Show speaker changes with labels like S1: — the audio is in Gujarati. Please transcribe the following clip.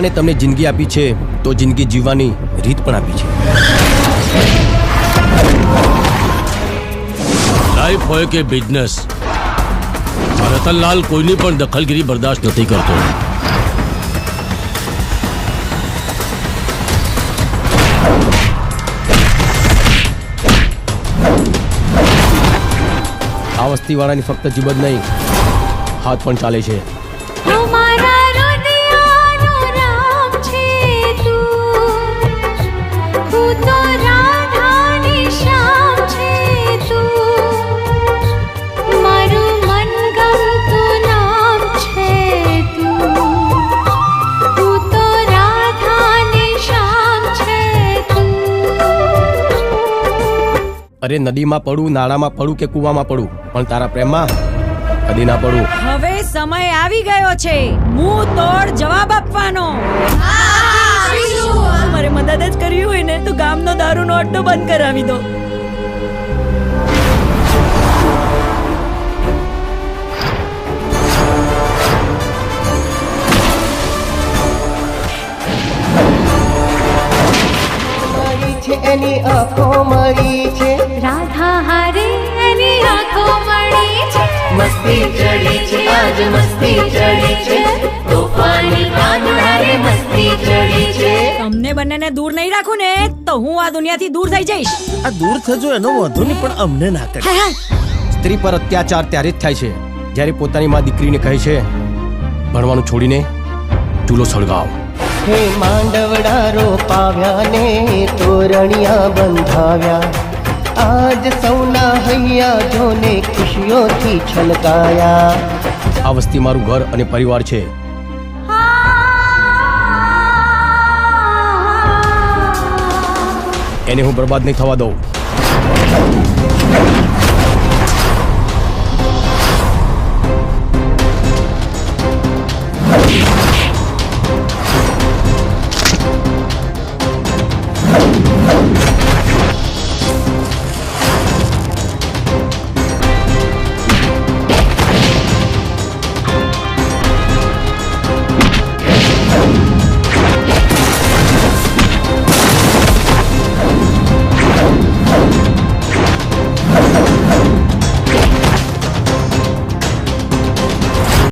S1: અને તમને જિંદગી આપી છે તો જિંદગી જીવવાની રીત પણ આપી છે.
S2: લાઈફ હોય કે બિઝનેસ, રતનલાલ કોઈની પણ દખલગીરી બરદાસ્ત નથી કરતો.
S1: આ વસ્તીવાળાની ફક્ત જીભ જ નહીં, હાથ પણ ચાલે છે. અરે નદીમાં પડું, નાળામાં પડું કે કૂવામાં પડું, પણ તારા પ્રેમમાં કદી ના પડું.
S3: હવે સમય આવી ગયો છે મુંહ તોડ જવાબ આપવાનો. મારે મદદ જ કરવી હોય ને તો ગામનો દારૂનો અડ્ડો બંધ કરાવી દો.
S4: એની આંખો મળી છે,
S5: રાધા હારે એની આંખો મળી છે.
S4: મસ્તી ચડી છે, આજ મસ્તી ચડી છે, તોફાની કાનડારે મસ્તી ચડી છે.
S3: તમને બંનેને દૂર નહીં રાખું ને તો હું આ દુનિયાથી દૂર થઈ જઈશ.
S6: આ દૂર થજો એનો વાંધો નહીં, પણ અમને ના કરે.
S1: સ્ત્રી પર અત્યાચાર ત્યારે જ થાય છે જ્યારે પોતાની માં દીકરીને કહે છે ભણવાનું છોડીને ચૂલો સળગાવ.
S4: હે માંડવડા રોપાવ્યા ને તોરણિયા બંધાવ્યા, આજ સૌના હૈયા જોને ખુશીઓથી છલકાયા.
S1: આ વસ્તી મારું ઘર અને પરિવાર છે. એને હું બરબાદ નહીં થવા દઉં.